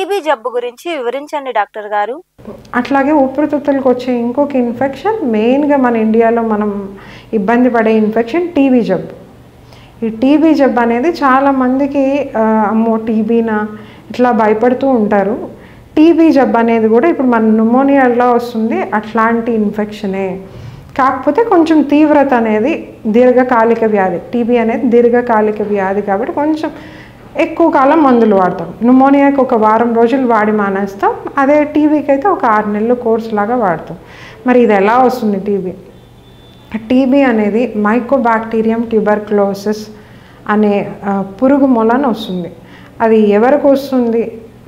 TB జబ్బు గురించి వివరించండి డాక్టర్ గారు. అట్లాగే ఊపిరితిత్తులకు వచ్చే ఇంకొక ఇన్ఫెక్షన్, మెయిన్గా మన ఇండియాలో మనం ఇబ్బంది పడే ఇన్ఫెక్షన్ టీబీ జబ్బు. ఈ టీబీ జబ్బు అనేది చాలామందికి అమ్మో టీబీనా ఇట్లా భయపడుతూ ఉంటారు. టీబీ జబ్బు అనేది కూడా ఇప్పుడు మన న్యూమోనియాలో వస్తుంది, అట్లాంటి ఇన్ఫెక్షనే. కాకపోతే కొంచెం తీవ్రత అనేది దీర్ఘకాలిక వ్యాధి. టీబీ అనేది దీర్ఘకాలిక వ్యాధి కాబట్టి కొంచెం ఎక్కువ కాలం మందులు వాడతాం. న్యూమోనియాకి ఒక వారం రోజులు వాడి మానేస్తాం, అదే టీబీకి అయితే ఒక 6 నెలలు కోర్స్ లాగా వాడతాం. మరి ఇది ఎలా వస్తుంది టీబీ? టీబీ అనేది మైకోబాక్టీరియం ట్యూబర్క్లోసిస్ అనే పురుగు మూలన వస్తుంది. అది ఎవరికి వస్తుంది?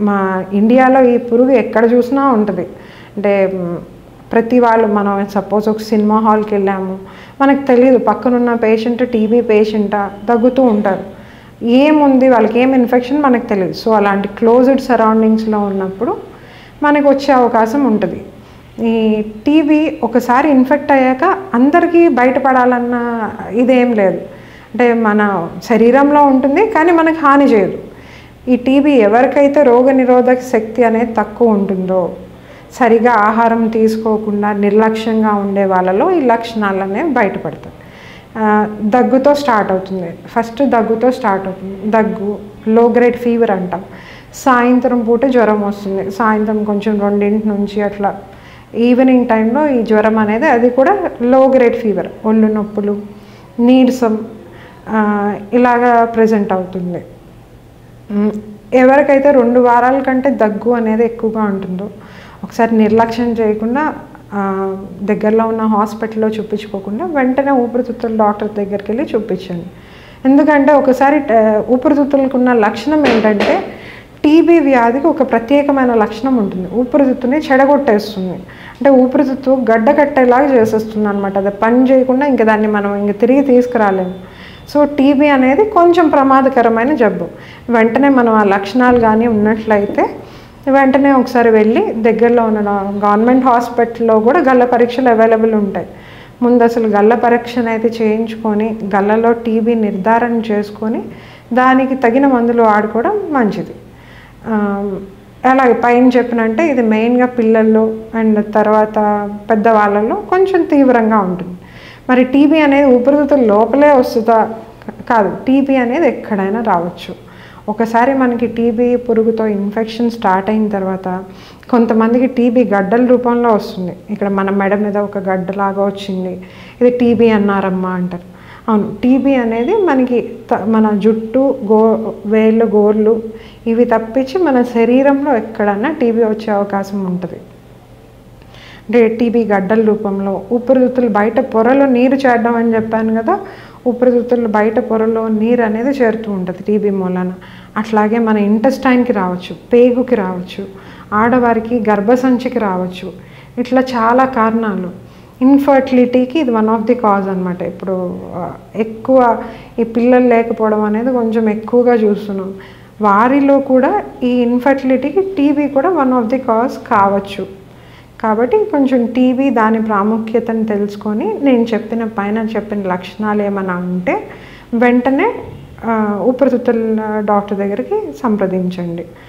మా ఇండియాలో ఈ పురుగు ఎక్కడ చూసినా ఉంటుంది. అంటే ప్రతి వాళ్ళు మనం సపోజ్ ఒక సినిమా హాల్కి వెళ్ళాము, మనకు తెలియదు పక్కనున్న పేషెంట్ టీబీ పేషెంటా, దగ్గుతూ ఉంటారు, ఏముంది వాళ్ళకి ఏం ఇన్ఫెక్షన్ మనకు తెలియదు. సో అలాంటి క్లోజ్డ్ సరౌండింగ్స్లో ఉన్నప్పుడు మనకు వచ్చే అవకాశం ఉంటుంది. ఈ టీబీ ఒకసారి ఇన్ఫెక్ట్ అయ్యాక అందరికీ బయటపడాలన్న ఇదేం లేదు. అంటే మన శరీరంలో ఉంటుంది కానీ మనకు హాని చేయదు. ఈ టీబీ ఎవరికైతే రోగనిరోధక శక్తి అనేది తక్కువ ఉంటుందో, సరిగా ఆహారం తీసుకోకుండా నిర్లక్ష్యంగా ఉండే వాళ్ళలో ఈ లక్షణాలు అనేవి బయటపడతాయి. దగ్గుతో స్టార్ట్ అవుతుంది. ఫస్ట్ దగ్గుతో స్టార్ట్ అవుతుంది. దగ్గు, లో గ్రేడ్ ఫీవర్ అంటాం. సాయంత్రం పూట జ్వరం వస్తుంది. సాయంత్రం కొంచెం 2 నుంచి అట్లా ఈవినింగ్ టైంలో ఈ జ్వరం అనేది, అది కూడా లో గ్రేడ్ ఫీవర్, ఒళ్ళు నొప్పులు, నీరసం ఇలాగా ప్రజెంట్ అవుతుంది. ఎవరికైతే 2 వారాల కంటే దగ్గు అనేది ఎక్కువగా ఉంటుందో ఒకసారి నిర్లక్ష్యం చేయకుండా దగ్గరలో ఉన్న హాస్పిటల్లో చూపించుకోకుండా వెంటనే ఊపిరితిత్తుల డాక్టర్ దగ్గరికి వెళ్ళి చూపించండి. ఎందుకంటే ఒకసారి ఊపిరితిత్తులకు ఉన్న లక్షణం ఏంటంటే, టీబీ వ్యాధికి ఒక ప్రత్యేకమైన లక్షణం ఉంటుంది. ఊపిరితిత్తుని చెడగొట్టేస్తుంది. అంటే ఊపిరితిత్తు గడ్డ కట్టేలాగా చేసేస్తుంది అనమాట. అది పని చేయకుండా ఇంకా దాన్ని మనం ఇంక తిరిగి తీసుకురాలేము. సో టీబీ అనేది కొంచెం ప్రమాదకరమైన జబ్బు. వెంటనే మనం ఆ లక్షణాలు కానీ ఉన్నట్లయితే వెంటనే ఒకసారి వెళ్ళి దగ్గరలో ఉన్న గవర్నమెంట్ హాస్పిటల్లో కూడా గల్ల పరీక్షలు అవైలబుల్ ఉంటాయి. ముందు అసలు గల్ల పరీక్షను అయితే చేయించుకొని గల్లలో టీబీ నిర్ధారణ చేసుకొని దానికి తగిన మందులు వాడుకోవడం మంచిది. అలాగే పైన చెప్పినంటే ఇది మెయిన్గా పిల్లల్లో అండ్ తర్వాత పెద్దవాళ్ళలో కొంచెం తీవ్రంగా ఉంటుంది. మరి టీబీ అనేది ఊపిరితిత్తుల లోపలే వస్తుందా? కాదు, టీబీ అనేది ఎక్కడైనా రావచ్చు. ఒకసారి మనకి టీబీ పురుగుతో ఇన్ఫెక్షన్ స్టార్ట్ అయిన తర్వాత కొంతమందికి టీబీ గడ్డల రూపంలో వస్తుంది. ఇక్కడ మన మెడ మీద ఒక గడ్డలాగా వచ్చింది, ఇది టీబీ అన్నారమ్మా అంటారు. అవును, టీబీ అనేది మనకి మన జుట్టు, వేళ్ళు, గోర్లు ఇవి తప్పించి మన శరీరంలో ఎక్కడన్నా టీబీ వచ్చే అవకాశం ఉంటుంది. అంటే టీబీ గడ్డల రూపంలో ఊపిరితిత్తులు బయట పొరలో నీరు చేరడం అని చెప్పాను కదా, ఊపిరితిత్తులు బయట పొరలో నీరు అనేది చేరుతూ ఉంటుంది టీబీ మూలన. అట్లాగే మన ఇంటెస్టైన్కి రావచ్చు, పేగుకి రావచ్చు, ఆడవారికి గర్భసంచికి రావచ్చు. ఇట్లా చాలా కారణాలు. ఇన్ఫర్టిలిటీకి ఇది వన్ ఆఫ్ ది కాజ్ అనమాట. ఇప్పుడు ఎక్కువ ఈ పిల్లలు లేకపోవడం అనేది కొంచెం ఎక్కువగా చూస్తున్నాం. వారిలో కూడా ఈ ఇన్ఫర్టిలిటీకి టీబీ కూడా వన్ ఆఫ్ ది కాజ్ కావచ్చు. కాబట్టి కొంచెం టీబీ దాని ప్రాముఖ్యతను తెలుసుకొని నేను చెప్పిన లక్షణాలు ఏమైనా ఉంటే వెంటనే ఊపిరితిత్తుల డాక్టర్ దగ్గరికి సంప్రదించండి.